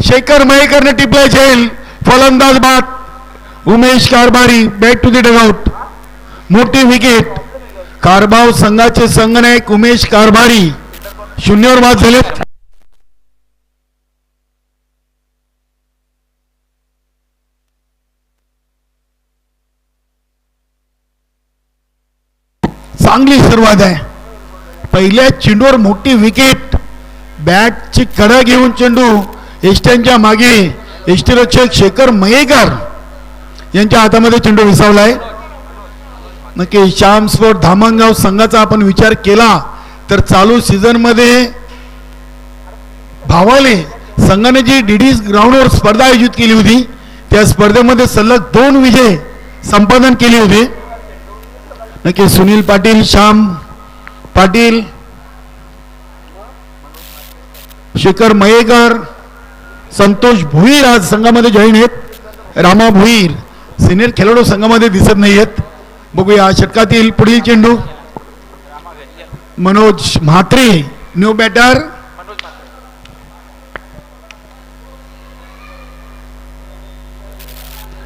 शेखर मयेकरने टिपला झेल. फलंदाज बाद Umesh Karbhari. Bat to the dugout. मोठी विकेट. कारभाव संघाचे संघनायक उमेश कारभारी 0वर बाद झाले. चांगली सुरुवात आहे. पहिल्या चेंडूवर मोठी विकेट. बॅटची कडा घेऊन चेंडू एसट्यांच्या मागे एसटीरक्षक शेखर मयेकर यांच्या हातामध्ये चेंडू विसावलाय. नक्की श्याम स्पोर्ट धामणगाव संघाचा आपण विचार केला तर चालू सीझन मध्ये भावाले संघाने जी डीडी ग्राउंडवर स्पर्धा आयोजित केली होती त्या स्पर्धेमध्ये सलग 2 विजय संपादन केले होते. नक्की सुनील पाटील, श्याम पाटील, शेखर मयेकर, संतोष भुईर आज संघामध्ये जॉईन आहेत. रामा भुईर सिनियर खेळाडू संघामध्ये दिसत नाही आहेत. बघूया षटकातील पुढील चेंडू. Manoj Mhatre new batter.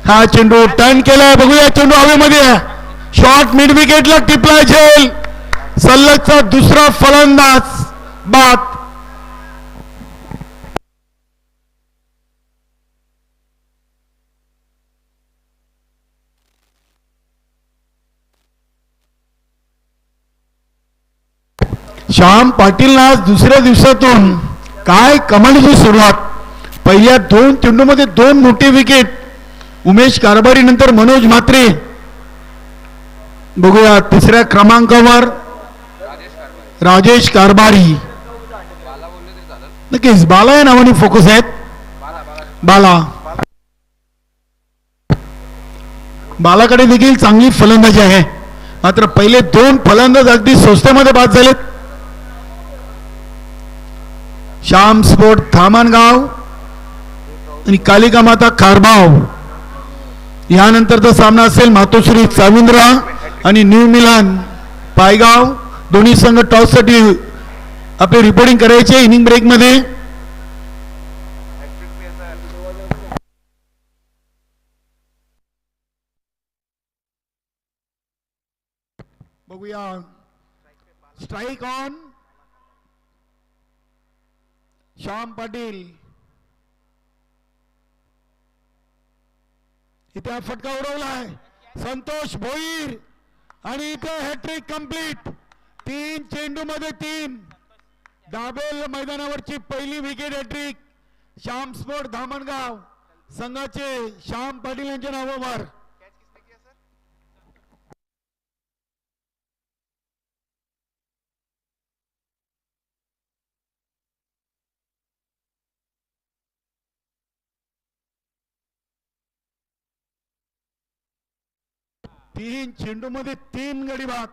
हा चेंडू टर्न केलाय. बघूया चेंडू हवेमध्ये. शॉर्ट मिड विकेटला टिपला झेल. सलगचा दुसरा फलंदाज बाद. श्याम पाटील आज दुसऱ्या दिवसातून काय कमालीची सुरुवात. पहिल्या 2 चेंडूमध्ये 2 मोठी विकेट. उमेश कारभारी नंतर मनोज म्हात्रे. बघूया तिसऱ्या क्रमांकावर राजेश कारभारी. नक्कीच बाला या नावाने फोकस आहेत. बालाकडे देखील चांगली फलंदाजी आहे. मात्र पहिले 2 फलंदाज अगदी स्वस्तेमध्ये बाद झालेत. श्याम स्पोर्ट धामणगाव आणि कालिका माता कारभाव यानंतरचा सामना असेल मातोश्री चाविंद्रा आणि न्यू मिलन पायगाव. दोन्ही संघ टॉससाठी आपले रिपोर्टिंग करायचे इनिंग ब्रेक मध्ये. बघूया स्ट्राइक ऑन श्याम पाटील. इथे फटका उडवलाय संतोष भोईर आणि इथे हॅट्रिक कंप्लीट. 3 चेंडू मध्ये 3. दाबेल मैदानावरची पहिली wicket hat trick Shyam sport Dhamangaon संघाचे श्याम पाटील यांच्या नावावर. तीन चेंडू मध्ये 3 गडी बाद.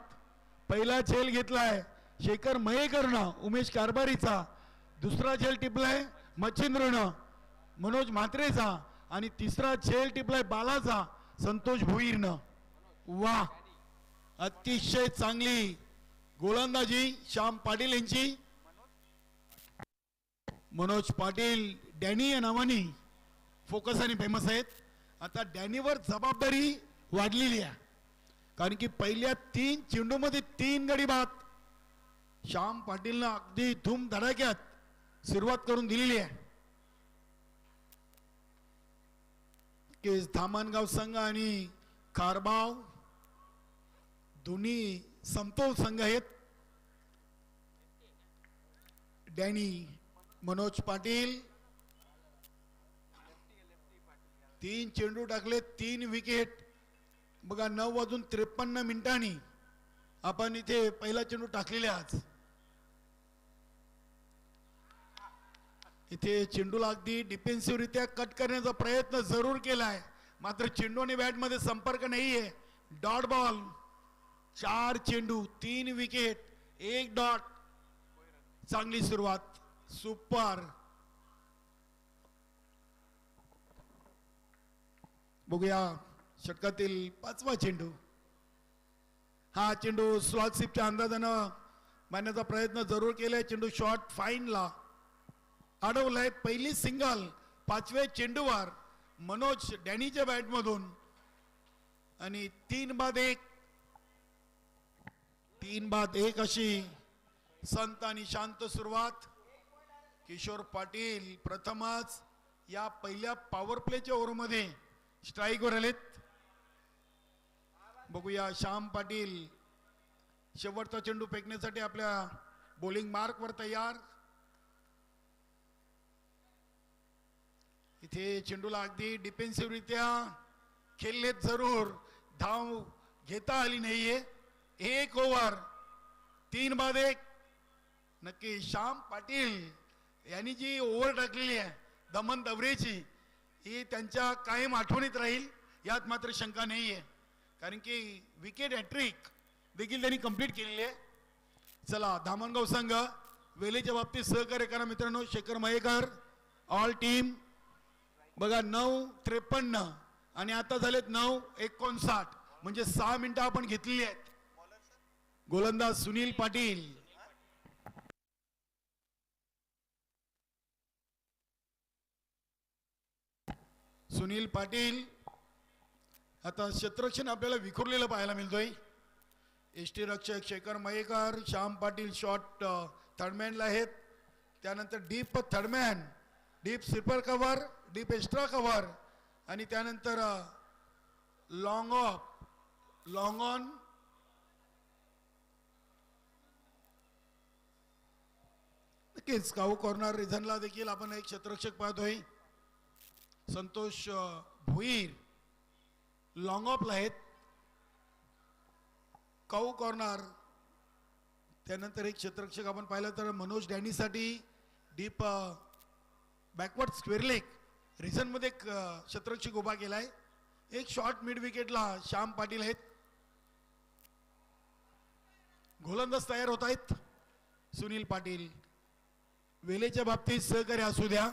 पहिला झेल घेतलाय शेखर मयेकरनं उमेश कारभारीचा. दुसरा झेल टिपलाय मच्छिंद्रनं मनोज म्हात्रेचा. आणि तिसरा झेल टिपलाय बालाचा संतोष भोईरनं. वा अतिशय चांगली गोलंदाजी श्याम पाटील यांची. मनोज पाटील डॅनी या नावाने फोकस आणि फेमस आहेत. आता डॅनीवर जबाबदारी वाढलेली आहे कारण की पहिल्या 3 चेंडू मध्ये 3 गडी बाद. श्याम पाटीलनं अगदी धूम धडाक्यात सुरुवात करून दिलेली आहे. केस धामणगाव संघ आणि कारभाव दोन्ही समतोल संघ आहेत. डॅनी मनोज पाटील 3 चेंडू टाकले 3 विकेट. बघा 9:53 आपण इथे पहिला चेंडू टाकलेले. आज इथे चेंडूला अगदी डिफेन्सिव्ह रित्या कट करण्याचा प्रयत्न जरूर केलाय मात्र चेंडू आणि बॅट मध्ये संपर्क नाहीये. Dot ball. 4 चेंडू 3 विकेट 1 डॉट. चांगली सुरुवात. सुपर. बघूया षटकातील 5वा चेंडू. हा चेंडू स्लॉग सिपच्या अंदाजानं मारण्याचा प्रयत्न जरूर केलाय. चेंडू शॉर्ट फाईनला अडवलाय. पहिली सिंगल 5व्या चेंडूवर मनोज डॅनीच्या बॅटमधून आणि 3-1 अशी संत आणि शांत सुरुवात. किशोर पाटील प्रथमच या पहिल्या पॉवर प्लेच्या ओव्हरमध्ये स्ट्राईकवर आलेत. बघूया श्याम पाटील शेवटचा चेंडू फेकण्यासाठी आपल्या बॉलिंग मार्कवर तयार. इथे चेंडूला अगदी डिफेन्सिव्हरित्या खेळलेत, जरूर धाव घेता आली नाहीये. 1 ओव्हर 3-1. नक्की श्याम पाटील यांनी जी ओव्हर टाकलेली आहे दमन दवरेची, ही त्यांच्या कायम आठवणीत राहील, यात मात्र शंका नाहीये. कारण की विकेट हॅट्रिक देखील त्यांनी कंप्लीट केलेली आहे. चला धामणगाव संघ वेळेच्या बाबतीत सहकार्य करा मित्रांनो. शेखर मयेकर ऑल टीम बघा 9:53 आणि आता झालेत 9:59, म्हणजे 6 मिनिटं आपण घेतलेली आहेत. गोलंदाज सुनील पाटील. सुनील पाटील आता क्षेत्ररक्षण आपल्याला विखुरलेलं पाहायला मिळतोय. एसटी रक्षक शेखर मयेकर, श्याम पाटील शॉर्ट थर्डमॅनला आहेत. त्यानंतर deep third man, deep sleeper cover, deep extra cover आणि त्यानंतर लॉंग ऑफ, लॉंग ऑन. नक्कीच काऊ कॉर्नर रिझनला देखील आपण एक क्षेत्ररक्षक पाहतोय. संतोष भुईर लॉंग ऑफला आहेत. Cow corner. त्यानंतर एक क्षेत्ररक्षक आपण पाहिलं तर मनोज डॅनीसाठी deep backward square leg region मध्ये क्षेत्ररक्षक उभा केलाय. एक शॉर्ट मिड विकेटला श्याम पाटील आहेत. गोलंदाज तयार होत आहेत. सुनील पाटील वेळेच्या बाबतीत सहकार्य असू द्या.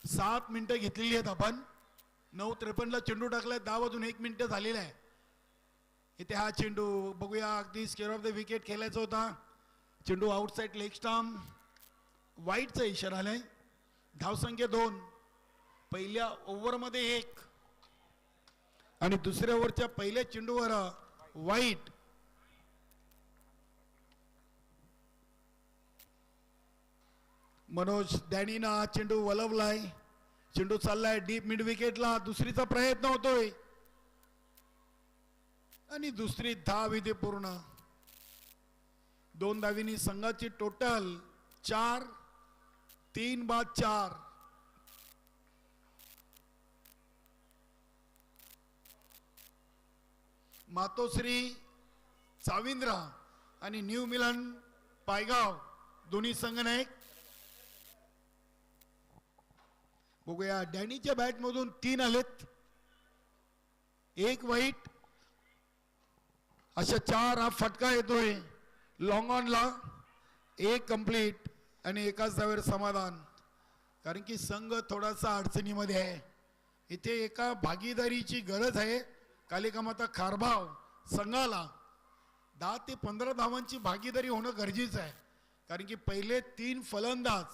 7 मिनिटं घेतलेली आहेत आपण. 9:53 चेंडू टाकलाय, 10 वाजून 1 मिनिट झालेला आहे. इथे हा चेंडू बघूया, अगदी स्क्वेअर ऑफ द विकेट खेळायचा होता. चेंडू आउटसाइड लेग स्टंप, वाईटचा इशारा आलाय. धावसंख्या 2. पहिल्या ओव्हरमध्ये 1 आणि दुसऱ्या ओव्हरच्या पहिल्या चेंडूवर वाईट. मनोज डॅनीना चेंडू वलवलाय. चेंडू चाललाय डीप मिड विकेटला. दुसरीचा प्रयत्न होतोय आणि दुसरी धाव इथे पूर्ण. 2 धावींनी संघाची टोटल 4. 3-4. मातोश्री चाविंद्रा आणि न्यू मिलन पायगाव दोन्ही संघनायक. बघूया डॅनीच्या बॅट मधून 3 आलेत, 1 वाईट. अशा 4 हा फटका येतोय लॉंग ऑनला. 1 कंप्लीट आणि एकाच धावेवर समाधान. कारण की संघ थोडासा अडचणीमध्ये आहे. इथे एका भागीदारीची गरज आहे. कालिकामाता खारभाव संघाला 10 ते 15 धावांची भागीदारी होणं गरजेचं आहे. कारण की पहिले 3 फलंदाज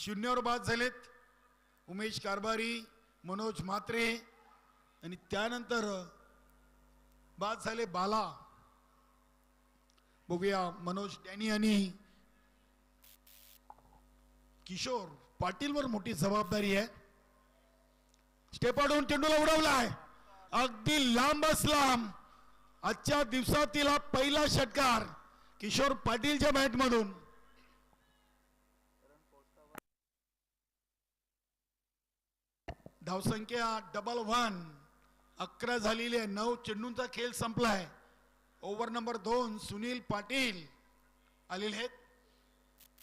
0वर बाद झालेत. उमेश कारभारी, मनोज म्हात्रे आणि त्यानंतर बाद झाले बाला. बघूया मनोज डॅनी आणि किशोर पाटीलवर मोठी जबाबदारी आहे. स्टेपाडून चेंडूला उडवलाय, अगदी लांबच लांब. आजच्या दिवसातील हा पहिला षटकार किशोर पाटीलच्या बॅटमधून. धावसंख्या 1-1. 11 झालेली आहे. 9 चेंडूंचा खेळ संपलाय. ओव्हर नंबर 2 सुनील पाटील आलेले आहेत.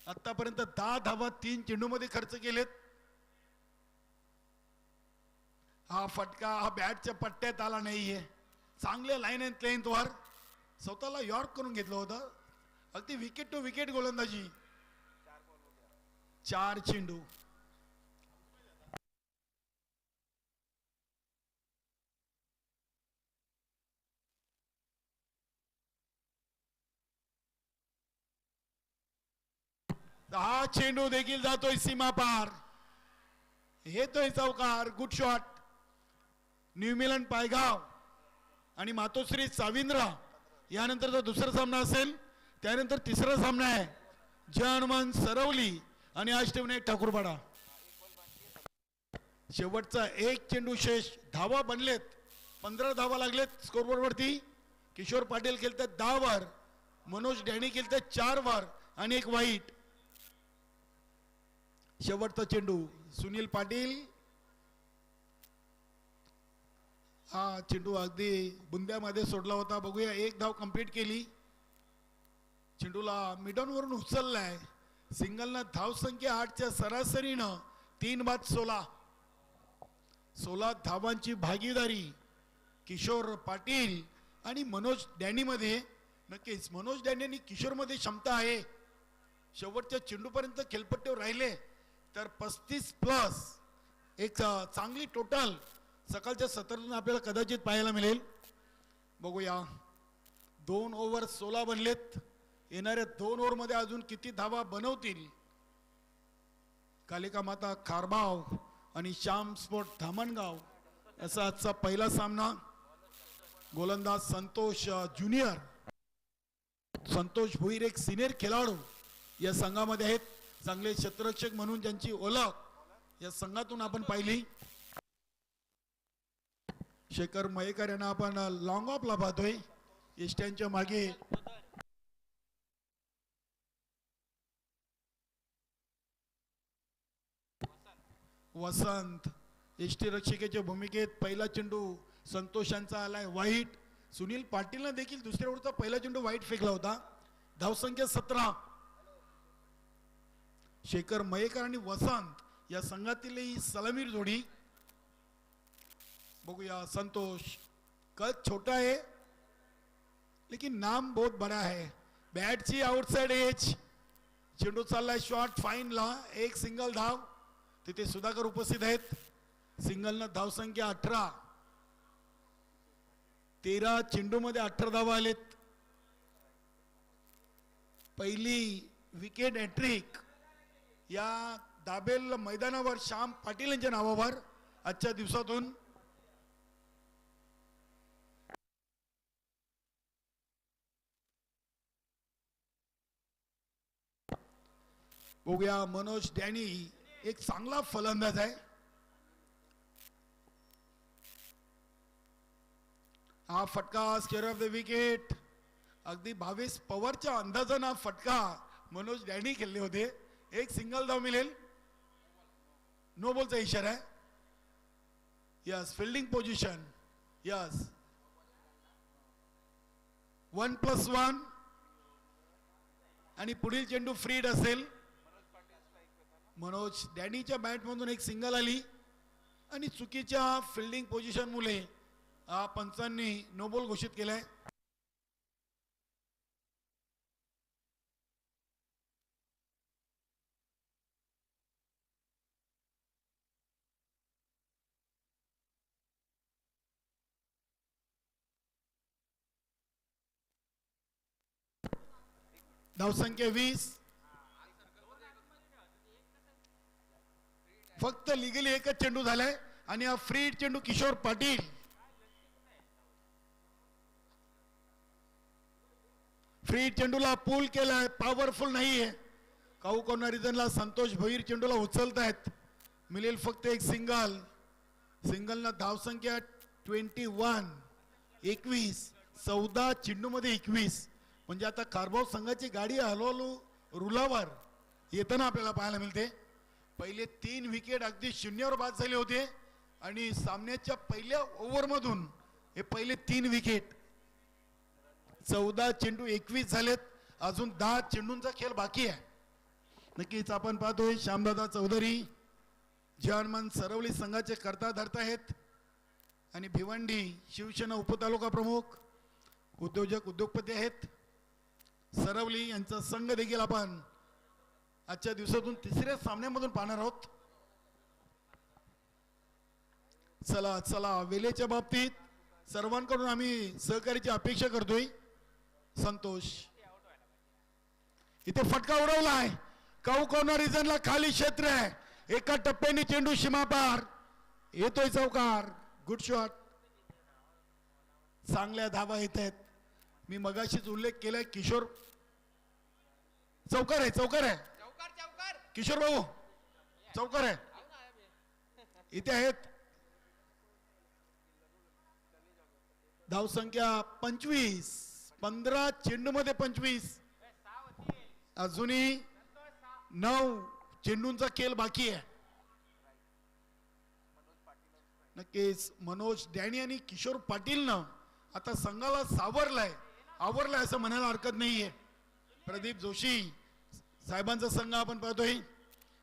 आतापर्यंत 10 धावा 3 चेंडूमध्ये खर्च केलेत. हा फटका हा बॅटच्या पट्ट्यात आला नाहीये. चांगल्या लाईन अँड लेंथवर स्वतःला यॉर्क करून घेतलं होतं. अगदी विकेट टू विकेट गोलंदाजी. 4 चेंडू. हा चेंडू देखील जातोय सीमा पार. येतोय चौकार, गुड शॉट. न्यूमिलन पायगाव आणि मातोश्री साविंद्रा यानंतरचा दुसरा सामना असेल. त्यानंतर तिसरा सामना आहे जर्मन सरवली आणि अष्टविनायक ठाकूरपाडा. शेवटचा एक चेंडू शेष. धावा बनलेत, 15 धावा लागलेत स्कोरबोर्ड वरती. किशोर पाटील खेळतात 10 वर, मनोज डॅनी खेळतात 4 वर आणि एक वाईट. शेवटचा चेंडू सुनील पाटील. हा चेंडू अगदी बुंद्यामध्ये सोडला होता. बघूया, एक धाव कंप्लीट केली. चेंडूला मिडॉन वरून उचललाय. सिंगलनं धाव संख्या 8च्या सरासरीनं 3 बाद 16 धावांची भागीदारी किशोर पाटील आणि मनोज डॅनी मध्ये. नक्कीच मनोज डॅनी आणि किशोर मध्ये क्षमता आहे. शेवटच्या चेंडूपर्यंत खेळपट्टीवर राहिले तर 35+ एक चांगली टोटल सकाळच्या सत्रातून आपल्याला कदाचित पाहायला मिळेल. बघूया, 2 ओव्हर 16 बनलेत. येणाऱ्या 2 ओव्हरमध्ये अजून किती धावा बनवतील. कालिका माता खारबाव आणि श्याम स्पोर्ट धामणगाव असा आजचा पहिला सामना. गोलंदाज संतोष ज्युनियर, संतोष भुईर एक सिनियर खेळाडू या संघामध्ये आहेत. चांगले क्षेत्ररक्षक म्हणून ज्यांची ओळख या संघातून आपण पाहिली. शेखर मयेकर यांना आपण लॉंग ऑफला पाहतोय. इष्ट्यांच्या मागे वसंत एष्टी रक्षकेच्या भूमिकेत. पहिला चेंडू संतोषांचा आलाय वाईट. सुनील पाटीलने देखील दुसऱ्या ओव्हरचा पहिला चेंडू वाईट फेकला होता. धावसंख्या 17. शेखर मयेकर आणि वसंत या संघातील ही सलामीर जोडी. बघूया, संतोष कद छोटा है लेकिन नाम बहुत बड़ा है. बॅटची आउटसाइड एज. चेंडू चाललाय शॉर्ट फाईनला. एक सिंगल धाव. तिथे सुधाकर उपस्थित आहेत. सिंगलनं धावसंख्या 18. 13 चेंडूमध्ये 18 धावा आलेत. पहिली विकेट हॅट्रिक या दाबेल मैदानावर श्याम पाटील यांच्या नावावर आजच्या दिवसातून. बघूया, मनोज डॅनी एक चांगला फलंदाज आहे. हा फटका स्क्वेअर ऑफ द विकेट. अगदी 22 पवारच्या अंदाजानं हा फटका मनोज डॅनी खेळले होते. एक सिंगल धाव मिळेल. नो बॉलचा इशारा आहे. Yes, fielding position. यस, 1+1 आणि पुढील चेंडू फ्रीड असेल. मनोज डॅनीच्या बॅटमधून एक सिंगल आली आणि चुकीच्या फिल्डिंग पोझिशन मुळे पंचांनी नो बॉल घोषित केलाय. धावसंख्या 20. फक्त लिगली एकच चेंडू झालाय आणि हा फ्री चेंडू किशोर पाटील. फ्री चेंडूला पूल केलाय, पॉवरफुल नाहीये. काऊ कॉर्नर रिजनला संतोष भोईर चेंडूला उचलतायत. मिळेल फक्त एक सिंगल. सिंगलनं धावसंख्या 21. 21 14 चेंडूमध्ये 21. म्हणजे आता खारबाव संघाची गाडी हळूहळू रुलावर येताना आपल्याला पाहायला मिळते. पहिले 3 विकेट अगदी शून्यावर बाद झाले होते आणि सामन्याच्या पहिल्या ओव्हरमधून हे पहिले 3 विकेट. 14 चेंडू 21 झालेत. अजून 10 चेंडूंचा खेळ बाकी आहे. नक्कीच आपण पाहतोय श्यामदादा चौधरी जर्मन सरवली संघाचे कर्ता धरता आहेत आणि भिवंडी शिवसेना उपतालुका प्रमुख उद्योजक उद्योगपती आहेत. सरवली यांचा संघ देखील आपण आजच्या दिवसातून तिसऱ्या सामन्यामधून पाहणार आहोत. चला चला, वेळेच्या बाबतीत सर्वांकडून आम्ही सहकार्याची अपेक्षा करतोय. संतोष इथे फटका उडवला आहे. काऊ कॉर्नर रिजनला खाली क्षेत्र आहे. एका टप्प्याने चेंडू सीमापार येतोय चौकार. Good shot. चांगल्या धावा येत आहेत. मी मगाशीच उल्लेख केलाय किशोर चौकार आहे. चौकार आहे किशोर भाऊ. चौकार आहे इथे आहेत. धावसंख्या 25. 15 चेंडू मध्ये 25. अजूनही 9 चेंडूंचा खेळ बाकी आहे. नक्कीच मनोज डॅनी आणि किशोर पाटीलनं आता संघाला आवरलाय असं म्हणायला हरकत नाहीये. प्रदीप जोशी साहेबांचा संघ आपण पाहतोय.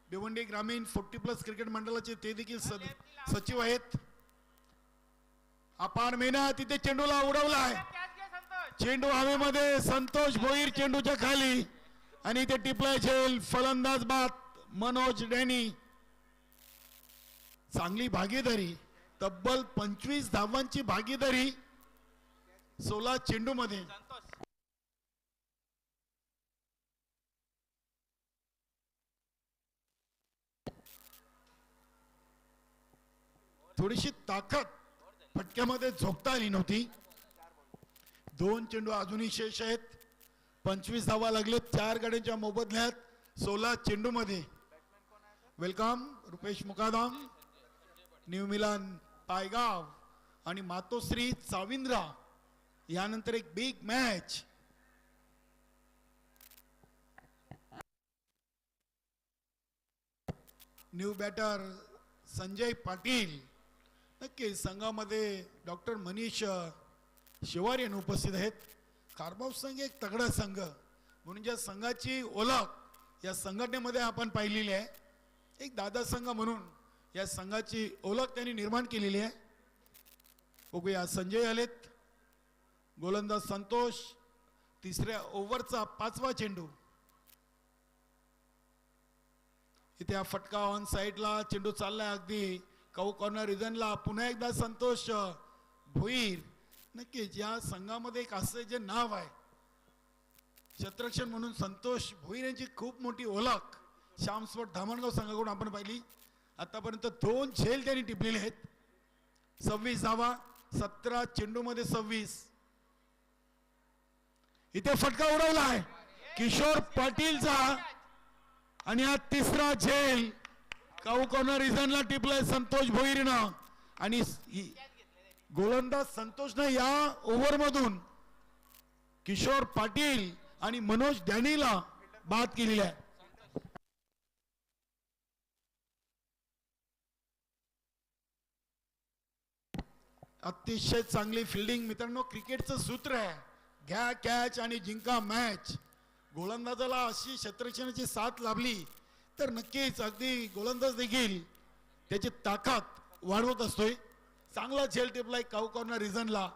भिवंडी ग्रामीण 40+ क्रिकेट मंडळाचे ते देखील सचिव आहेत. अपार मेहनत. तिथे चेंडूला उडवलाय. चेंडू हवेमध्ये. संतोष भोईर चेंडूच्या खाली आणि ते टिपलाय झेल. फलंदाज बाद मनोज डॅनी. चांगली भागीदारी. तब्बल 25 धावांची भागीदारी 16 चेंडू मध्ये. थोडीशी ताकद फटक्यामध्ये झोपता आली नव्हती. 2 चेंडू अजूनही शेष आहेत. 25 धावा लागले 4 गड्यांच्या मोबदल्यात 16 चेंडू मध्ये. वेलकम रुपेश मुकादम, न्यू मिलन पायगाव आणि मातोश्री चाविंद्रा. यानंतर एक big match. New batter Sanjay Patil. नक्की संघामध्ये डॉक्टर मनीष शिवार यांनी उपस्थित आहेत. कारभाव संघ एक तगडा संघ म्हणून ज्या संघाची ओळख या संघटनेमध्ये आपण पाहिलेली आहे. एक दादा संघ म्हणून या संघाची ओळख त्यांनी निर्माण केलेली आहे. बघूया संजय आलेत. गोलंदाज संतोष. तिसऱ्या ओव्हरचा 5वा चेंडू. इथे हा फटका ऑन साइडला. चेंडू चाललाय अगदी कौ कॉर्नर रिजनला. पुन्हा एकदा संतोष भोईर. नक्कीच या संघामध्ये एक असं जे नाव आहे क्षेत्ररक्षण म्हणून संतोष भोईर यांची खूप मोठी ओळख श्याम स्पोर्ट धामणगाव संघाकडून आपण पाहिली. आतापर्यंत 2 झेल त्यांनी टिपलेले आहेत. 26 धावा 17 चेंडू मध्ये 26. इथे फटका उडवलाय किशोर पाटीलचा आणि हा तिसरा झेल काऊ कॉर्नर रिजनला टिपलाय संतोष भोईरनं. आणि गोलंदाज संतोषनं या ओव्हर मधून किशोर पाटील आणि मनोज डॅनीला बाद केलेला आहे. अतिशय चांगली फिल्डिंग. मित्रांनो क्रिकेटचं सूत्र आहे घ्या कॅच आणि जिंका मॅच. गोलंदाजाला अशी क्षेत्ररक्षणाची साथ लाभली तर नक्कीच अगदी गोलंदाज देखील त्याची ताकद वाढवत असतोय. चांगला झेल टिपलाय काऊ कॉर्नर रिजनला.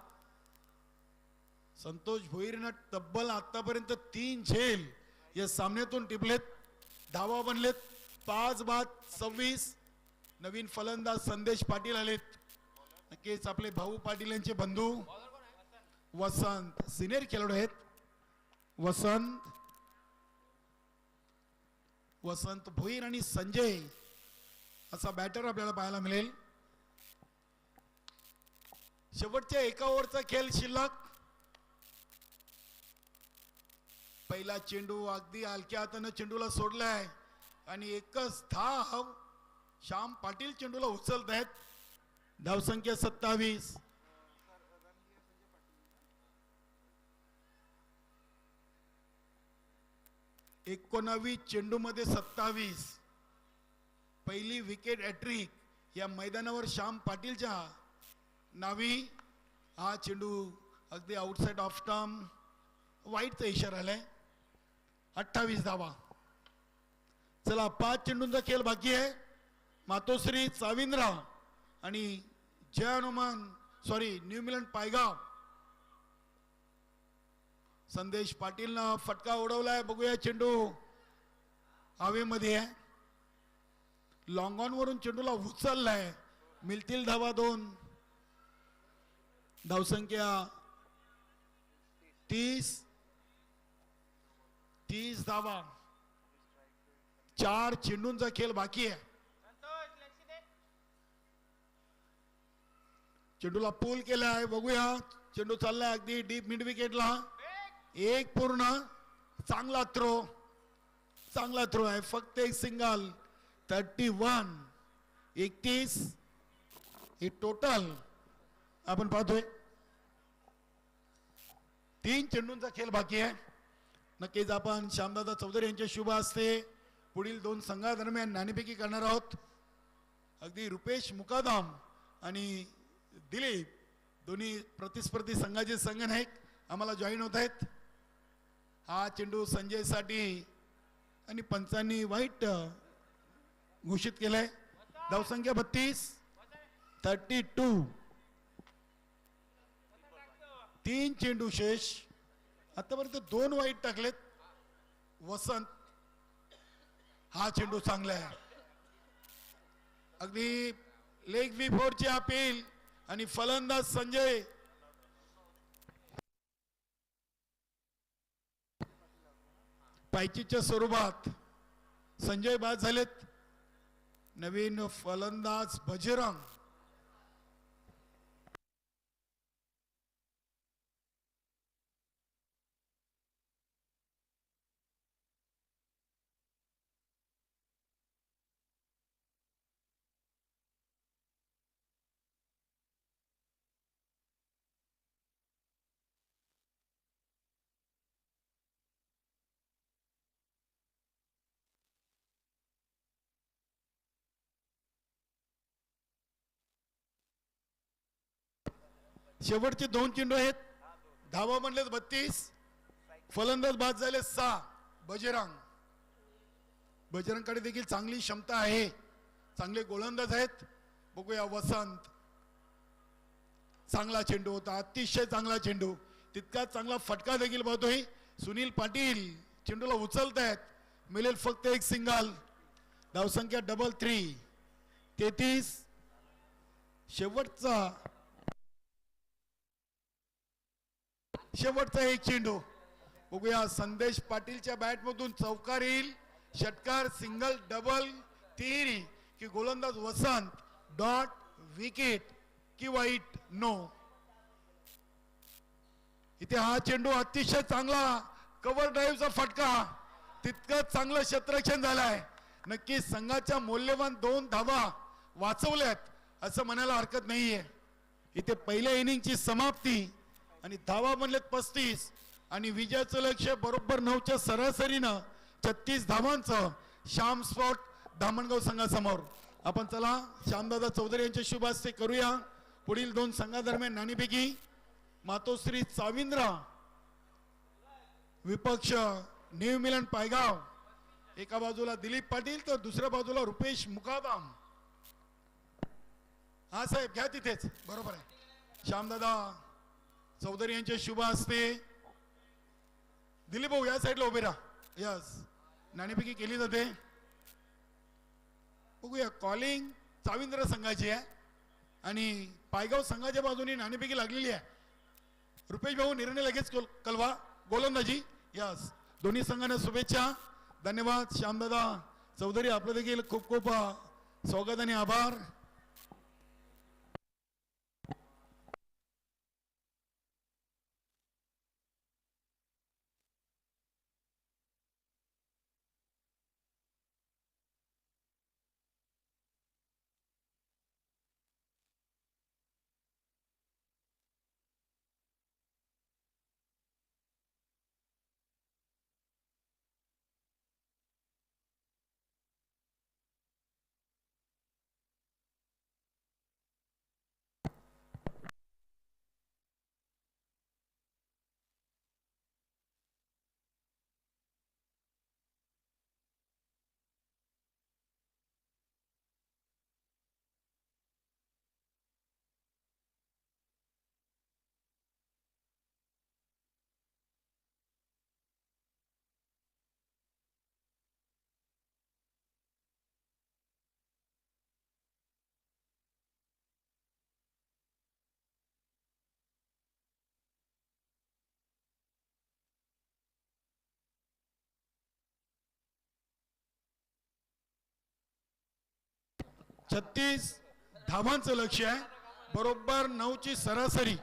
संतोष भोईरनं तब्बल आतापर्यंत 3 झेल या सामन्यातून टिपलेत. धावा बनलेत 5 बाद 26. नवीन फलंदाज संदेश पाटील आलेत. नक्कीच आपले भाऊ पाटील यांचे बंधू वसंत सिनियर खेळाडू आहेत. वसंत भोईर आणि संजय असा बॅटर आपल्याला पाहायला मिळेल. शेवटच्या 1 ओव्हरचा खेळ शिल्लक. पहिला चेंडू अगदी हलक्या हाताने चेंडूला सोडलाय आणि एकच धाव श्याम पाटील चेंडूला उचलत आहेत. धावसंख्या 27. एकोणावीस चेंडू मध्ये 27. पहिली विकेट हॅट्रिक या मैदानावर श्याम पाटीलच्या नावी. हा चेंडू अगदी आउटसाइड ऑफ स्टंप वाईटचा इशारा आलाय. 28 धावा. चला 5 चेंडूंचा खेळ बाकी आहे. मातोश्री चाविंद्रा आणि जय हनुमान न्यू मिलन पायगाव. संदेश पाटीलनं फटका उडवलाय. बघूया चेंडू हवेमध्ये आहे. लॉंग ऑन वरून चेंडूला उचललाय. मिळतील धावा 2. धावसंख्या 30 धावा. 4 चेंडूंचा खेळ बाकी आहे. चेंडूला पूल केलाय, बघूया चेंडू चाललाय अगदी डीप मिड विकेटला, एक पूर्ण, चांगला थ्रो, चांगला थ्रो आहे, फक्त एक सिंगल. 31 31 हे टोटल आपण पाहतोय. 3 चेंडूंचा खेळ बाकी आहे. नक्कीच आपण श्यामदादा चौधरी यांच्या शुभ हस्ते पुढील 2 संघादरम्यान नाणेफेकी करणार आहोत. अगदी रुपेश मुकादम आणि दिलीप दोन्ही प्रतिस्पर्धी संघाचे संघनायक आम्हाला जॉईन होत आहेत. हा चेंडू संजय साठी आणि पंचांनी वाईट घोषित केलाय. धावसंख्या 32, 32. 3 चेंडू शेष. आतापर्यंत 2 वाईट टाकलेत. वसंत, हा चेंडू चांगला आहे, अगदी लेग बिफोरची अपील आणि फलंदाज संजय. पायचीच्या स्वरूपात संजय बाद झालेत. नवीन फलंदाज बजरंग. शेवटचे 2 चेंडू आहेत. धावा म्हणले 32, फलंदाज बाद झाले 6. बजरंग, बजरंगकडे देखील चांगली क्षमता आहे, चांगले गोलंदाज आहेत. बघूया वसंत, चांगला चेंडू होता, अतिशय चांगला चेंडू, तितकाच चांगला फटका देखील पाहतोय. सुनील पाटील चेंडूला उचलतायत, मिळेल फक्त एक सिंगल. धावसंख्या 33, 33. शेवटचा एक चेंडू. बघूया संदेश पाटीलच्या बॅट मधून चौकार येईल, षटकार, सिंगल, डबल, तिहेरी की गोलंदाज वसंत, डॉट, विकेट की वाईट, नो. इथे हा चेंडू अतिशय चांगला कव्हर ड्राईव्हचा फटका, तितकंच चांगलं क्षेत्ररक्षण झालंय. नक्की संघाच्या मौल्यवान 2 धावा वाचवल्यात असं म्हणायला हरकत नाहीये. इथे पहिल्या इनिंगची समाप्ती आणि धावा म्हणलेत 35 आणि विजयाचं लक्ष्य बरोबर 9च्या सरासरीनं 36 धावांचं श्याम स्पॉट धामणगाव संघासमोर. आपण चला श्यामदादा चौधरी यांच्या शुभ हस्ते करूया पुढील 2 संघादरम्यान नाणेफेकी. मातोश्री चाविंद्रा विपक्ष न्यू मिलन पायगाव. एका बाजूला दिलीप पाटील तर दुसऱ्या बाजूला रुपेश मुकादम. हा साहेब घ्या तिथेच, बरोबर आहे. श्यामदादा चौधरी यांच्या शुभ हस्ते दिलीप भाऊ या साईडला उभे राहा. यस, नाणेफेकी केली जाते. बघूया कॉलिंग चाविंद्र संघाची आहे आणि पायगाव संघाच्या बाजूने नाणेफेकी लागलेली आहे. रुपेश भाऊ निर्णय लगेच कळवा. गोलंदाजी. यस, दोन्ही संघांना शुभेच्छा. धन्यवाद श्यामदादा चौधरी, आपलं देखील खूप खूप स्वागत आणि आभार. छत्तीस धावांचं लक्ष्य आहे. बरोबर 9ची सरासरी.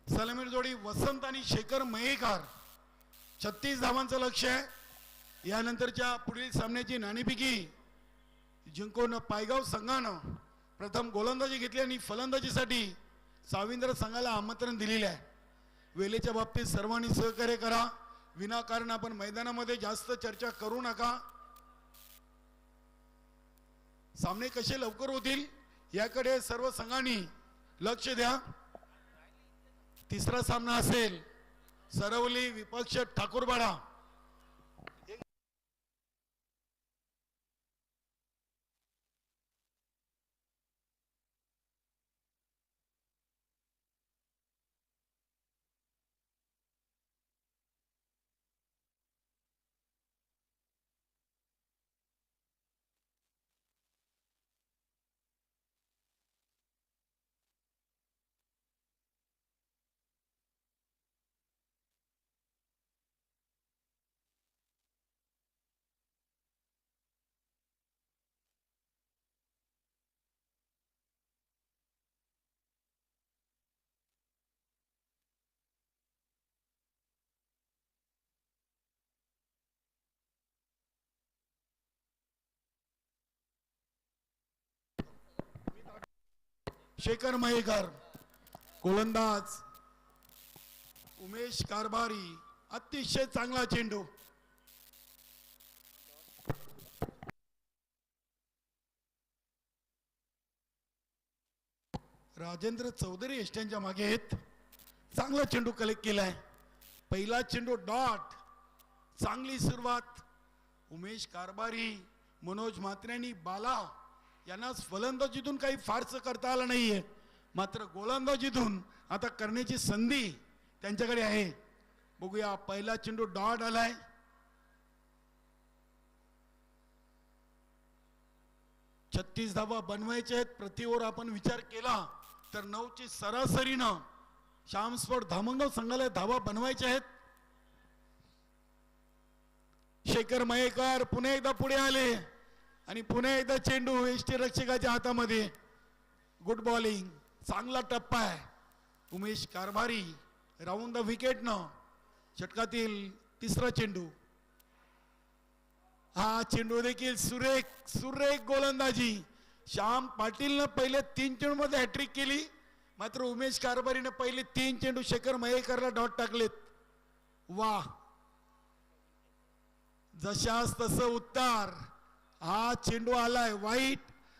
सलामीर जोडी वसंत आणि शेखर मयेकर. 36 धावांचं लक्ष आहे. यानंतरच्या पुढील सामन्याची नाणेफेकी जिंकून पायगाव संघानं प्रथम गोलंदाजी घेतली आणि फलंदाजीसाठी साविंद्र संघाला आमंत्रण दिलेले आहे. वेळेच्या बाबतीत सर्वांनी सहकार्य करा. विनाकारण आपण मैदानामध्ये जास्त चर्चा करू नका. सामने कसे लवकर होतील याकडे सर्व संघांनी लक्ष द्या. तिसरा सामना असेल सरवली विपक्ष ठाकूरबाडा. शेखर मयेकर गोलंदाज. उमेश कारभारी अतिशय चांगला चेंडू. राजेंद्र चौधरी एष्ट्यांच्या मागे आहेत. चांगला चेंडू कलेक्ट केलाय. पहिला चेंडू डॉट. चांगली सुरुवात. उमेश कारभारी मनोज म्हात्रे बाला यांना फलंदाजीतून काही फारसं करता आलं नाहीये, मात्र गोलंदाजीतून आता करण्याची संधी त्यांच्याकडे आहे. बघूया. पहिला चेंडू डॉट आलाय. छत्तीस धावा बनवायचे आहेत. प्रति ओव्हर आपण विचार केला तर 9ची सरासरीनं श्याम स्पोर्ट धामणगाव संघाला धावा बनवायच्या आहेत. शेखर मयेकर पुन्हा एकदा पुढे आले आणि पुन्हा एकदा चेंडू यष्टीरक्षकाच्या हातामध्ये. Good bowling. चांगला टप्पा आहे. उमेश कारभारी राऊंड द विकेटनं षटकातील तिसरा चेंडू. हा चेंडू देखील सुरेख सुरेख गोलंदाजी. श्याम पाटीलनं पहिले 3 चेंडू मध्ये हॅट्रिक केली, मात्र उमेश कारभारीने पहिले 3 चेंडू शेखर मयेकरला डॉट टाकलेत. वा. जशास तसं उत्तर. हा चेंडू आलाय वाईट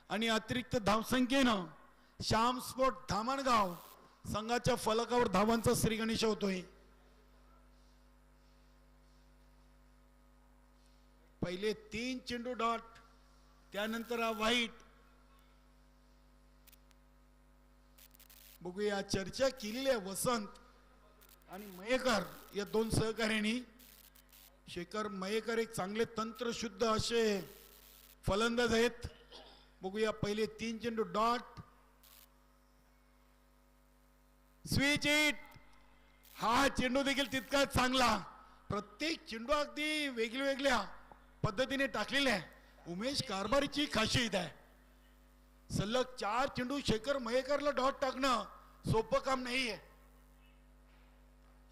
आणि अतिरिक्त धावसंख्येनं श्याम स्पोर्ट धामणगाव संघाच्या फलकावर धावांचा श्रीगणेश होतोय. पहिले 3 चेंडू डॉट, त्यानंतर हा वाईट. बघूया. चर्चा केलेली आहे वसंत आणि मयेकर या दोन सहकार्यांनी. शेखर मयेकर एक चांगले तंत्रशुद्ध असे फलंदाज आहेत. बघूया. पहिले 3 चेंडू डॉट, स्विच इट. हा चेंडू देखील तितकाच चांगला. प्रत्येक चेंडू अगदी वेगळ्या पद्धतीने टाकलेले आहे. उमेश कारभारीची खासियत आहे. सलग 4 चेंडू शेखर मयेकरला डॉट टाकणं सोपं काम नाहीये.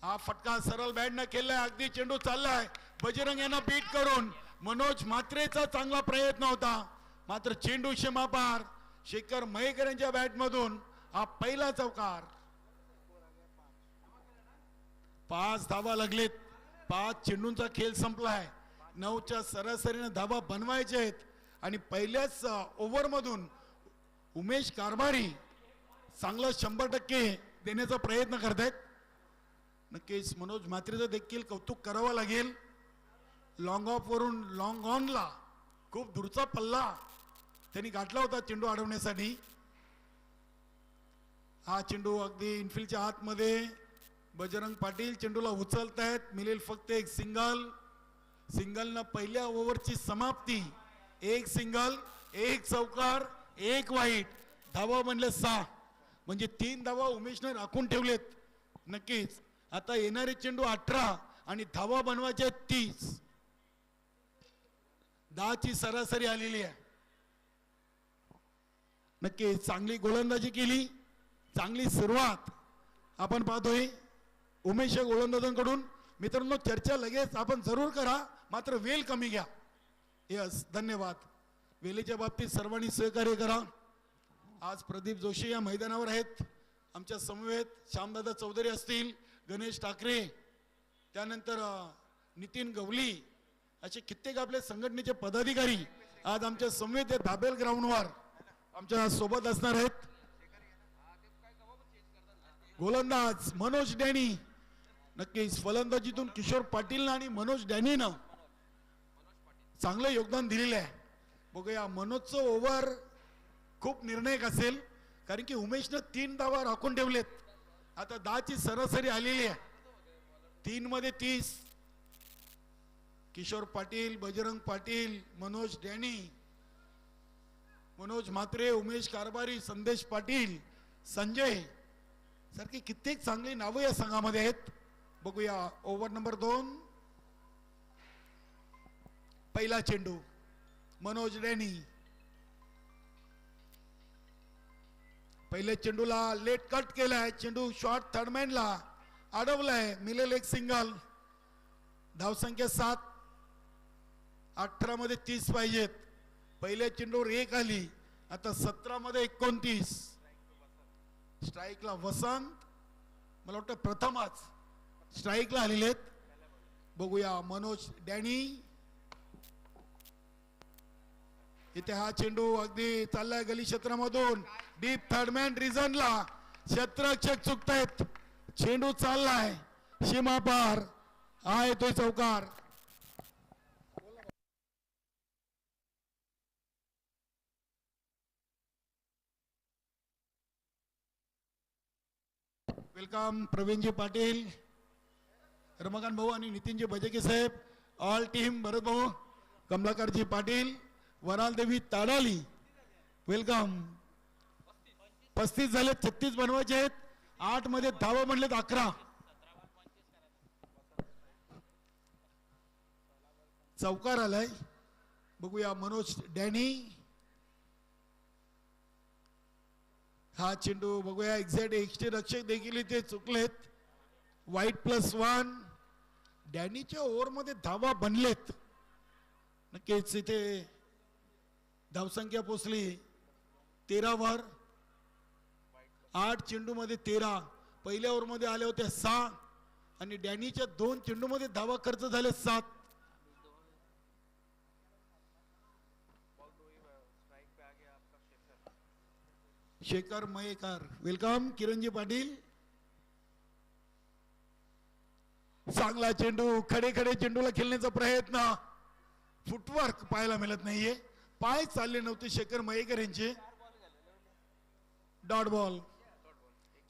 हा फटका सरळ बॅट न केलाय. अगदी चेंडू चाललाय बजरंग यांना बीट करून. मनोज म्हात्रेचा चांगला प्रयत्न होता, मात्र चेंडू सीमापार. शेखर मयेकर यांच्या बॅट मधून हा पहिला चौकार. 5 धावा लागलेत. 5 चेंडूंचा खेळ संपलाय. 9च्या सरासरीने धावा बनवायचे आहेत आणि पहिल्याच ओव्हर मधून उमेश कारभारी चांगलं 100% देण्याचा प्रयत्न करतायत. नक्कीच मनोज म्हात्रेचं देखील कौतुक करावं लागेल. लॉंग ऑफ वरून लॉंग ऑनला खूप दूरचा पल्ला त्यांनी गाठला होता चेंडू अडवण्यासाठी. हा चेंडू अगदी इनफिल्डच्या आतमध्ये. बजरंग पाटील चेंडूला उचलतायत. मिळेल फक्त एक सिंगल. सिंगलनं पहिल्या ओव्हरची समाप्ती. एक सिंगल, एक चौकार, एक वाईट. धावा बनले 6, म्हणजे 3 धावा उमेशने राखून ठेवलेत. नक्कीच आता येणारे चेंडू 18 आणि धावा बनवायचे 30. 10ची सरासरी आलेली आहे. नक्कीच चांगली गोलंदाजी केली. चांगली सुरुवात आपण पाहतोय उमेश गोलंदाजांकडून. मित्रांनो चर्चा लगेच आपण जरूर करा, मात्र वेळ कमी घ्या. यस, धन्यवाद. वेळेच्या बाबतीत सर्वांनी सहकार्य करा. आज प्रदीप जोशी या मैदानावर आहेत. आमच्या समवेत श्यामदादा चौधरी असतील, गणेश ठाकरे, त्यानंतर नितीन गवली, असे कित्येक आपले संघटनेचे पदाधिकारी आज आमच्या समवेत दाबेल ग्राउंडवर आमच्या सोबत असणार आहेत. गोलंदाज मनोज डॅनी. नक्कीच फलंदाजीतून किशोर पाटील आणि मनोज डॅनीनं चांगलं योगदान दिलेलं आहे. बघूया मनोजचं ओव्हर खूप निर्णायक असेल, कारण की उमेशनं 3 धावा राखून ठेवलेत. आता 10ची सरासरी आलेली आहे. 3 मध्ये 30. किशोर पाटील, बजरंग पाटील, मनोज डॅनी, मनोज म्हात्रे, उमेश कारभारी, संदेश पाटील, संजय सारखी कित्येक चांगली नावं या संघामध्ये आहेत. बघूया ओव्हर नंबर 2. पहिला चेंडू मनोज डॅनी. पहिल्या चेंडूला लेट कट केलाय. चेंडू शॉर्ट थर्डमॅनला अडवलाय. मिळेल एक सिंगल. धावसंख्या 7. 18 मध्ये 30 पाहिजेत. पहिल्या चेंडूवर 1 आली. आता 17 मध्ये 29. स्ट्राईकला वसंत, मला वाटतं प्रथमच स्ट्राईकला आलेले आहेत. बघूया मनोज डॅनी. इथे हा चेंडू अगदी चाललाय गली क्षेत्रामधून. डीप थर्डमॅन रिझनला क्षेत्ररक्षक चुकतायत. चेंडू चाललाय सीमापार. हा येतोय चौकार. वेलकम प्रवीणजी पाटील, रमाकांत भाऊ आणि नितीनजी बजेके साहेब, ऑल टीम, भरत भाऊ, कमलाकरजी पाटील, वराल देवी ताडाली, वेलकम. 35 झाले, 36 बनवायचे आहेत. 8 मध्ये धावा म्हणलेत 11. चौकार आलाय. बघूया मनोज डॅनी. हा चेंडू बघूया. एक्झॅक्ट एक्स्ट्री रक्षक देखील इथे चुकलेत. वाईट +1. डॅनीच्या ओव्हर मध्ये धावा बनलेत. नक्कीच इथे धावसंख्या पोचली 13 वर. 8 चेंडू मध्ये 13. पहिल्या ओव्हर मध्ये आले होते 6 आणि डॅनीच्या 2 चेंडू मध्ये धावा खर्च झाले 7. शेखर मयेकर, वेलकम. किरणजी पाटील. चांगला चेंडू. खडे खडे चेंडूला खेळण्याचा प्रयत्न. फुटवर्क पाहायला मिळत नाहीये. पाय चालले नव्हते शेखर मयेकर यांचे. Dot ball.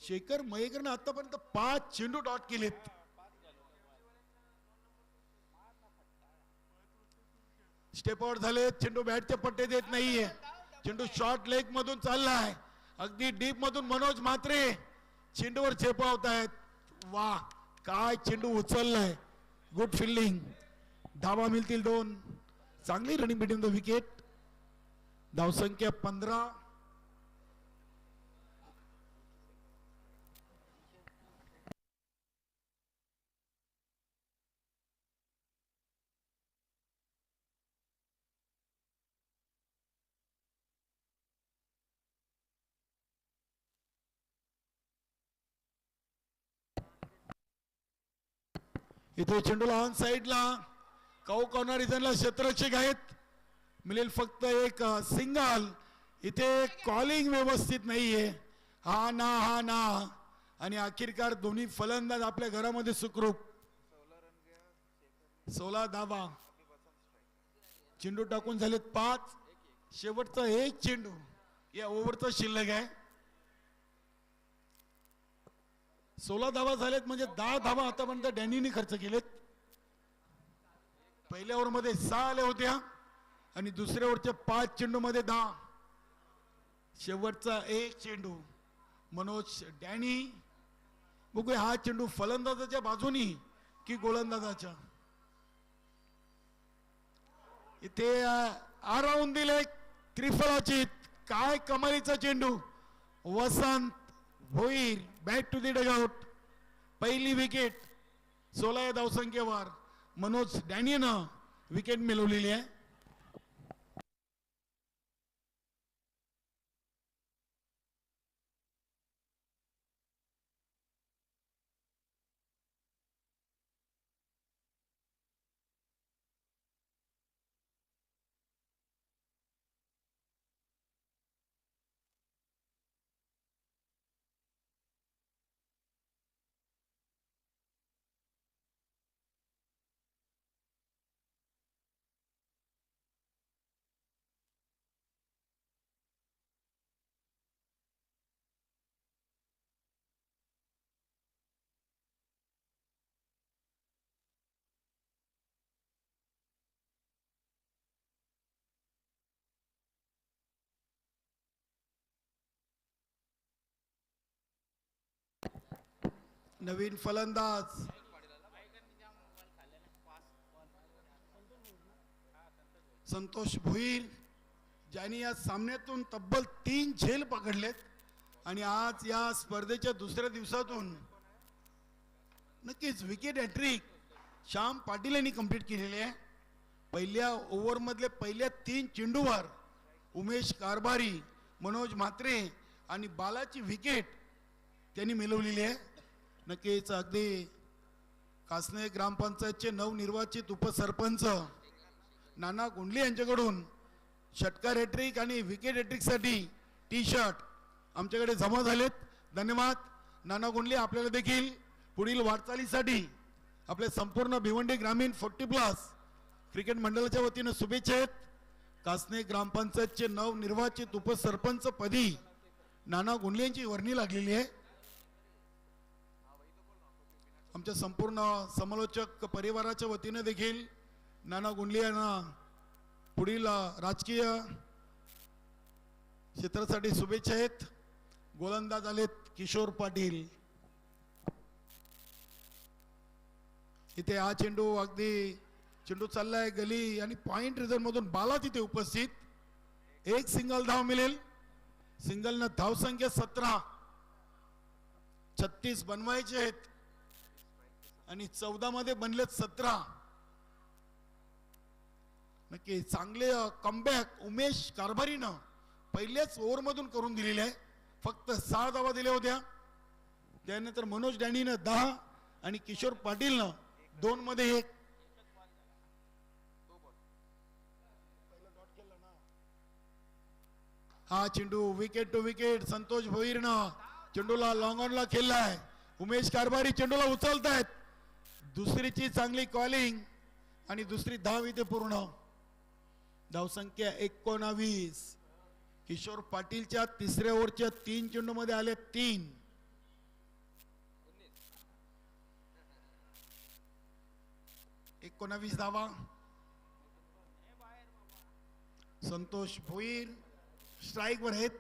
शेखर मयेकरने आतापर्यंत 5 चेंडू डॉट केलेत. स्टेप आउट झाले. चेंडू बॅटचे पट्टे देत नाहीये. चेंडू शॉर्ट लेग मधून चाललाय. अगदी डीप मधून मनोज म्हात्रे चेंडूवर झेपावतायत. वा, काय चेंडू उचललाय. Good fielding. धावा मिळतील 2. चांगली रनिंग बिटवीन द विकेट. धावसंख्या 15. इथे चेंडूला ऑन साइडला काऊ कॉर्नर रिजनला क्षेत्ररक्षक आहेत. मिळेल फक्त एक सिंगल. इथे कॉलिंग व्यवस्थित नाहीये. हा ना आणि अखेरकार दोन्ही फलंदाज आपल्या घरामध्ये सुखरूप. 16 धावा. चेंडू टाकून झालेत 5. शेवटचा एक चेंडू या ओव्हरचा शिल्लक आहे. 16 धावा झालेत म्हणजे 10 धावा आतापर्यंत डॅनीने खर्च केलेत. पहिल्या ओव्हर मध्ये 6 आल्या होत्या आणि दुसऱ्या ओव्हरच्या 5 चेंडू मध्ये 10. शेवटचा एक चेंडू मनोज डॅनी. बघूया हा चेंडू फलंदाजाच्या बाजूनी की गोलंदाजाच्या. इथे आराऊंड दिले त्रिफलाचित. काय कमालीचा चेंडू. Vasant Bhoir back to the dugout. पहिली विकेट 16 या धावसंख्येवर मनोज डॅनीनं विकेट मिळवलेली आहे. नवीन फलंदाज संतोष भोईर ज्यांनी या सामन्यातून तब्बल 3 झेल पकडलेत आणि आज या स्पर्धेच्या दुसऱ्या दिवसातून नक्कीच विकेट हॅट्रिक श्याम पाटील यांनी कंप्लीट केलेली आहे. पहिल्या ओव्हर मधले पहिल्या 3 चेंडूवर उमेश कारभारी, मनोज म्हात्रे आणि बालाची विकेट त्यांनी मिळवलेली आहे. नक्कीच अगदी कासने ग्रामपंचायतचे नवनिर्वाचित उपसरपंच नाना गुंडले यांच्याकडून षटकार हॅट्रिक आणि विकेट हॅट्रिक साठी टी शर्ट आमच्याकडे जमा झालेत. धन्यवाद नाना गुंडले. आपल्याला देखील पुढील वाटचालीसाठी आपल्या संपूर्ण भिवंडी ग्रामीण 40+ क्रिकेट मंडळाच्या वतीने शुभेच्छा आहेत. कासने ग्रामपंचायतचे नवनिर्वाचित उपसरपंच पदी नाना गुंडले यांची वर्णी लागलेली आहे. आमच्या संपूर्ण समालोचक परिवाराच्या वतीने देखील नाना गुंडले यांना पुढील राजकीय क्षेत्रासाठी शुभेच्छा आहेत. गोलंदाज आलेत किशोर पाटील. इथे हा चेंडू अगदी चेंडू चाललाय गली आणि पॉइंट रिझर्व मधून बाला तिथे उपस्थित. एक सिंगल धाव मिळेल. सिंगल न धाव संख्या 17. 36 बनवायचे आहेत आणि 14 मध्ये बनलेत 17. नक्की चांगले कमबॅक उमेश कारभारीनं पहिल्याच ओव्हर मधून करून दिलेले आहे. फक्त 6 धावा दिल्या होत्या. त्यानंतर मनोज डॅनीनं 10 आणि किशोर पाटीलनं 2 मध्ये 1. हा चेंडू विकेट टू विकेट संतोष भोईरनं चेंडूला लॉंग ऑनला खेळलाय. उमेश कारभारी चेंडूला उचलतायत. दुसरीची चांगली कॉलिंग आणि दुसरी धाव इथे पूर्ण. धावसंख्या 19. किशोर पाटीलच्या तिसऱ्या ओव्हरच्या 3 चेंडू मध्ये आले 3. एकोणावीस धावा. संतोष भोईर स्ट्राईक वर आहेत.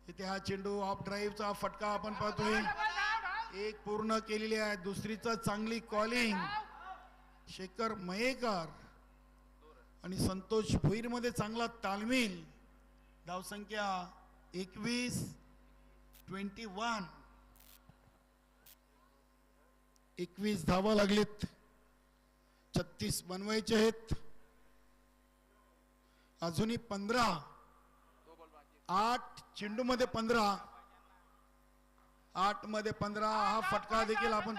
इथे हा चेंडू ऑफ ड्राईव्हचा फटका आपण पाहतोय. एक पूर्ण केलेली आहे, दुसरीचा चांगली कॉलिंग. शेखर मयेकर आणि संतोष भुईर मध्ये चांगला तालमील. धावसंख्या 21 21 धावा लागलीत. 36 बनवायचे आहेत. अजूनही 15. 8 चेंडू मध्ये 15. 8 मध्ये 15. हा फटका देखील आपण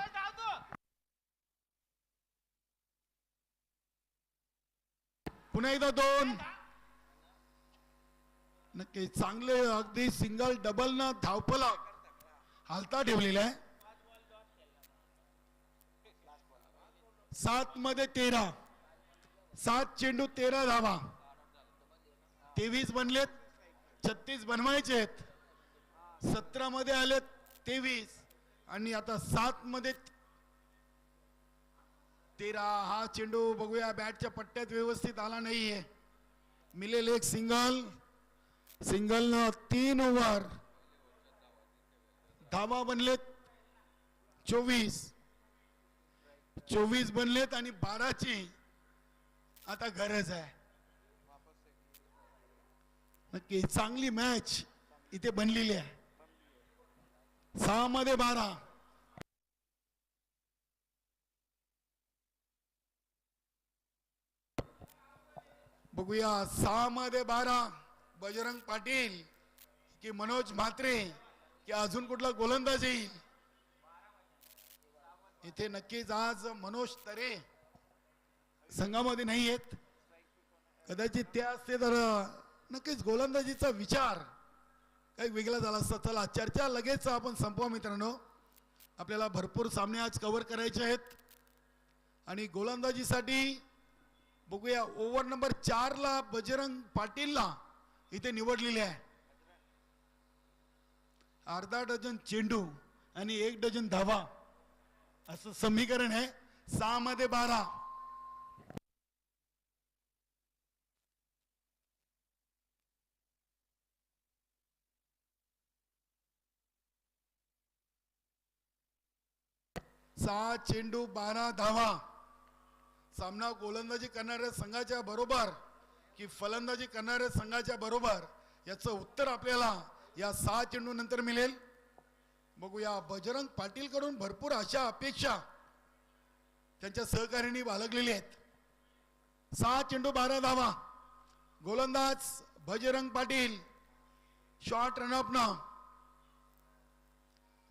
पुन्हा एकदा 2. नक्की चांगले अगदी सिंगल डबल ना धावफलक हालता ठेवलेला आहे. 7 मध्ये 13. 7 चेंडू 13 धावा. 23 बनलेत. 36 बनवायचे आहेत. 17 मध्ये आलेत 23 आणि आता 7 मध्ये 13. हा चेंडू बघूया बॅटच्या पट्ट्यात व्यवस्थित आला नाहीये. मिळेल एक सिंगल. सिंगल न 3 ओव्हर. धावा बनलेत 24. 24 बनलेत आणि 12ची आता गरज आहे. नक्की चांगली मॅच इथे बनलेली आहे. 6 मध्ये 12. बघूया 6 मध्ये 12. बजरंग पाटील की मनोज म्हात्रे की अजून कुठला गोलंदाज येईल. इथे नक्कीच आज मनोज तरे संघामध्ये नाही आहेत. कदाचित ते असते तर नक्कीच गोलंदाजीचा विचार काही वेगळा झाला असता. चला चर्चा लगेच आपण संपवा मित्रांनो. आपल्याला भरपूर सामने आज कव्हर करायचे आहेत आणि गोलंदाजीसाठी बघूया ओव्हर नंबर 4 ला बजरंग पाटीलला इथे निवडलेले आहे. अर्धा डझन चेंडू आणि 1 डझन धावा असं समीकरण आहे. 6 मध्ये 12. सहा चेंडू 12 धावा. सामना गोलंदाजी करणाऱ्या संघाच्या बरोबर की फलंदाजी करणाऱ्या संघाच्या बरोबर याचं उत्तर आपल्याला या 6 चेंडू नंतर मिळेल. बघूया बजरंग पाटील कडून भरपूर अशा अपेक्षा त्यांच्या सहकार्याने बाळगलेली आहेत. 6 चेंडू 12 धावा. गोलंदाज बजरंग पाटील. शॉर्ट रनअप ना.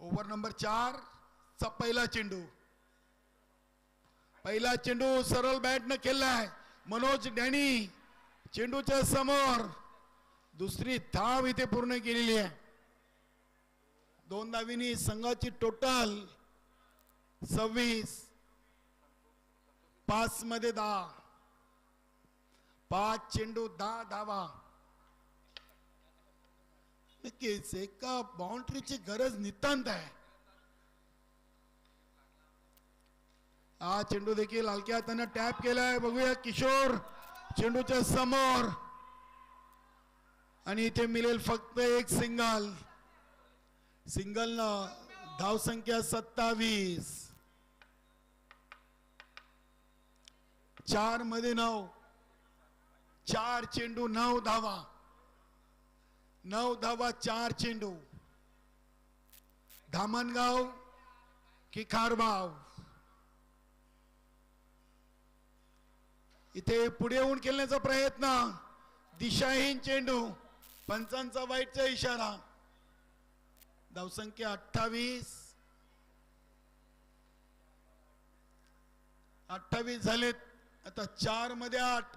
ओव्हर नंबर 4 चा पहिला चेंडू. पहिला चेंडू सरळ बॅट न खेळलाय मनोज डॅनी. चेंडूच्या समोर दुसरी धाव इथे पूर्ण केलेली आहे. 2 धावींनी संघाची टोटल 26. 5 मध्ये 10. 5 चेंडू 10 धावा. नक्कीच एका बाउंड्रीची गरज नितांत आहे. हा चेंडू देखील हलक्या हाताने टॅप केलाय. बघूया किशोर चेंडूच्या समोर आणि इथे मिळेल फक्त एक सिंगल. सिंगल न धाव संख्या 27. 4 मध्ये 9. 4 चेंडू 9 धावा. 9 धावा 4 चेंडू. धामणगाव की खारबाव. इथे पुढे येऊन खेळण्याचा प्रयत्न. दिशाहीन चेंडू. पंचांचा वाईटचा इशारा. धावसंख्या 28. 28 झालेत. आता 4 मध्ये 8.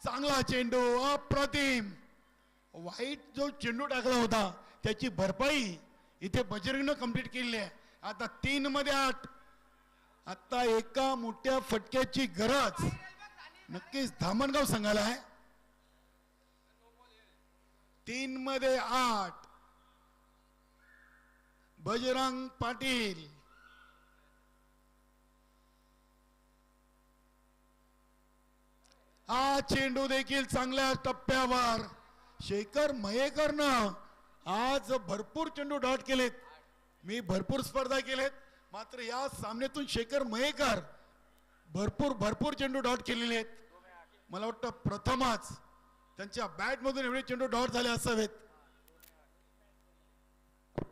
चांगला चेंडू. अप्रतिम. वाईट जो चेंडू टाकला होता त्याची भरपाई इथे बजरंगनं कंप्लीट केली आहे. आता 3 मध्ये 8. आता एका मोठ्या फटक्याची गरज नक्कीच धामणगाव संघाला आहे. 3 मध्ये 8. बजरंग पाटील हा चेंडू देखील चांगल्या टप्प्यावर शेखर मयेकरनं आज भरपूर चेंडू डॉट केलेत. मी भरपूर स्पर्धा केलेत, मात्र या सामन्यातून शेखर मयेकर भरपूर चेंडू डॉट केलेले आहेत. मला वाटतं प्रथमच त्यांच्या बॅट मधून एवढे चेंडू डॉट झाले असावेत.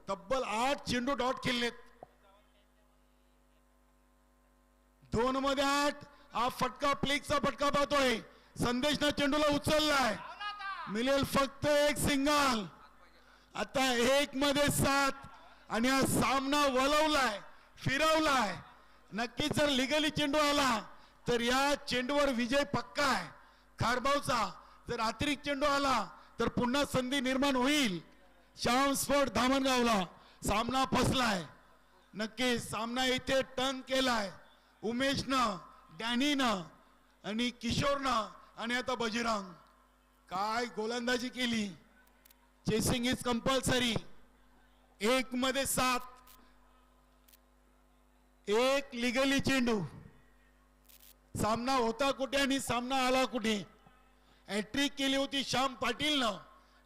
तब्बल 8 चेंडू डॉट केलेत. 2 मध्ये 8. हा फटका प्लेगचा फटका पाहतोय. संदेशना चेंडूला उचललाय, मिळेल फक्त एक सिंगल. आता 1 मध्ये 7 आणि हा सामना वळवलाय, फिरवलाय. नक्कीच जर लिगली चेंडू आला तर या चेंडूवर विजय पक्का आहे खारबावचा. जर अतिरिक्त चेंडू आला तर पुन्हा संधी निर्माण होईल. श्याम स्पोर्ट धामणगावला सामना फसलाय. नक्कीच सामना इथे टर्न केलाय उमेशनं, डॅनीनं आणि किशोरनं आणि आता बजरंग. काय गोलंदाजी केली. Chasing is compulsory. 1 मध्ये 7. 1 लिगली चेंडू. सामना होता कुठे आणि सामना आला कुठे. हॅट्रिक केली होती श्याम पाटीलनं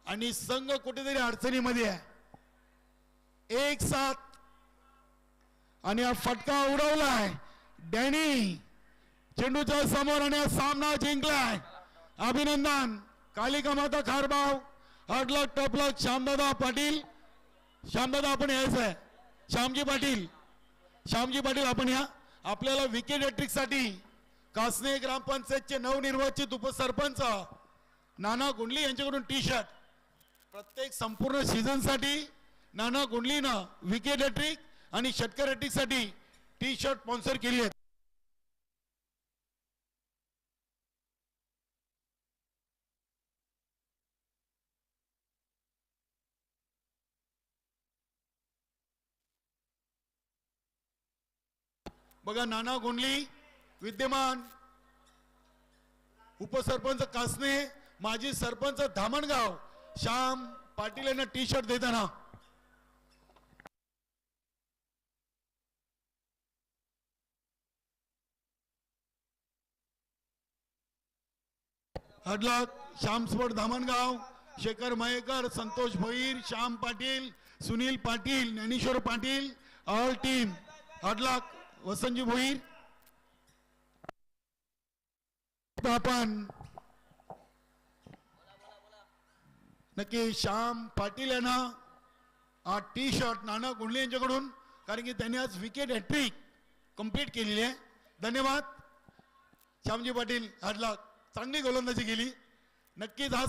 आणि संघ कुठेतरी अडचणीमध्ये आहे. 1-7 आणि हा फटका उडवलाय डॅनी चेंडूच्या समोर आणि हा सामना जिंकलाय. अभिनंदन कालिका माता खारबाव. हार्डलक टपलक श्यामदादा पाटील. श्यामदादा आपण यायचं आहे. श्यामजी पाटील आपण या. आपल्याला विकेट हॅट्रिक साठी कासने ग्रामपंचायतचे नवनिर्वाचित उपसरपंच नाना गुंडली यांच्याकडून टी शर्ट प्रत्येक संपूर्ण सीझन साठी नाना गुंडलीनं विकेट हॅट्रिक आणि षटकर हॅट्रिक साठी टी शर्ट स्पॉन्सर केली आहेत. बघा नाना गोंडली विद्यमान उपसरपंच कासने, माजी सरपंच धामणगाव श्याम पाटील यांना टी शर्ट देताना. Hadlak Shyam sport Dhamangaon Shekhar Mayekar, Santosh Bhoir, Shyam Patil, Sunil Patil, Dnyaneshwar Patil, all team Hadlak वसंतजी भोईर. आपण नक्की श्याम पाटील यांना हा टी शर्ट नाना गुंडले यांच्याकडून, कारण की त्यांनी आज विकेट हॅट्रिक कंप्लीट केलेली आहे. धन्यवाद श्यामजी पाटील. हडलक चांगली गोलंदाजी केली. नक्कीच हा